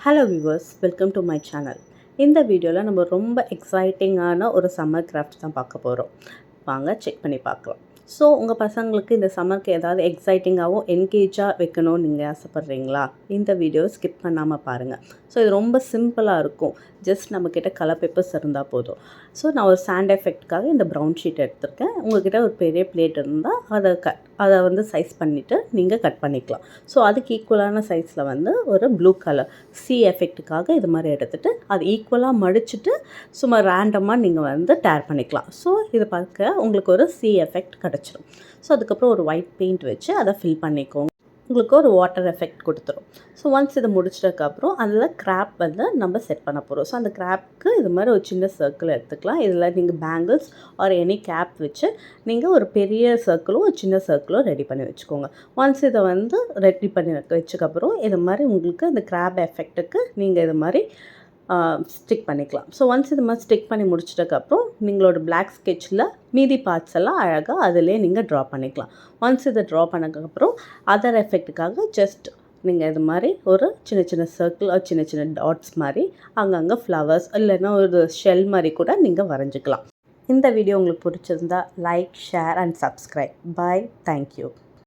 Hello viewers, welcome to my channel. இந்த வீடியோவில் நம்ம ரொம்ப எக்ஸைட்டிங்கான ஒரு சம்மர் கிராஃப்ட் தான் பார்க்க போகிறோம். வாங்க செக் பண்ணி பார்க்கலாம். ஸோ உங்கள் பசங்களுக்கு இந்த சம்மருக்கு ஏதாவது எக்ஸைட்டிங்காகவும் என்கேஜாக வைக்கணும்னு நீங்கள் ஆசைப்பட்றீங்களா? இந்த வீடியோவை ஸ்கிப் பண்ணாமல் பாருங்கள். ஸோ இது ரொம்ப சிம்பிளாக இருக்கும். ஜஸ்ட் நம்மக்கிட்ட கலர் பேப்பர்ஸ் இருந்தால் போதும். ஸோ நான் ஒரு சாண்ட் எஃபெக்ட்காக இந்த ப்ரௌன் ஷீட் எடுத்திருக்கேன். உங்கள்கிட்ட ஒரு பெரிய பிளேட் இருந்தால் அதை வந்து சைஸ் பண்ணிவிட்டு நீங்கள் கட் பண்ணிக்கலாம். ஸோ அதுக்கு ஈக்குவலான சைஸில் வந்து ஒரு ப்ளூ கலர் சி எஃபெக்ட்டுக்காக இது மாதிரி எடுத்துகிட்டு அது ஈக்குவலாக மடிச்சுட்டு சும்மா ரேண்டமாக நீங்கள் வந்து டேர் பண்ணிக்கலாம். ஸோ இதை பார்க்க உங்களுக்கு ஒரு சி எஃபெக்ட் கிடச்சிரும். ஸோ அதுக்கப்புறம் ஒரு ஒயிட் பெயிண்ட் வச்சு அதை ஃபில் பண்ணிக்கோங்க. உங்களுக்கு ஒரு வாட்டர் எஃபெக்ட் கொடுத்துரும். ஸோ ஒன்ஸ் இதை முடிச்சதுக்கப்புறம் அதில் கிராப் வந்து நம்ம செட் பண்ண போகிறோம். ஸோ அந்த கிராப்க்கு இது மாதிரி ஒரு சின்ன சர்க்கிள் எடுத்துக்கலாம். இதில் நீங்கள் பேங்கிள்ஸ் ஆர் எனி கேப் வச்சு நீங்கள் ஒரு பெரிய சர்க்கிளும் ஒரு சின்ன சர்க்கிளும் ரெடி பண்ணி வச்சுக்கோங்க. ஒன்ஸ் இதை வந்து ரெடி பண்ணி வச்சதுக்கப்புறம் இது மாதிரி உங்களுக்கு இந்த கிராப் எஃபெக்ட்டுக்கு நீங்கள் இது மாதிரி ஸ்டிக் பண்ணிக்கலாம். ஸோ ஒன்ஸ் இது மாதிரி ஸ்டிக் பண்ணி முடிச்சிட்டதுக்கப்புறம் நீங்களோட பிளாக் ஸ்கெட்சில் மீதி பார்ட்ஸ் எல்லாம் அழகாக அதிலே நீங்கள் ட்ரா பண்ணிக்கலாம். ஒன்ஸ் இதை ட்ரா பண்ணதுக்கப்புறம் அதர் எஃபெக்ட்டுக்காக ஜஸ்ட் நீங்கள் இது மாதிரி ஒரு சின்ன சின்ன சர்க்கிள் சின்ன சின்ன டாட்ஸ் மாதிரி அங்கங்கே ஃப்ளவர்ஸ் இல்லைன்னா ஒரு ஷெல் மாதிரி கூட நீங்கள் வரைஞ்சிக்கலாம். இந்த வீடியோ உங்களுக்கு பிடிச்சிருந்தா like, share and subscribe. Bye. Thank you.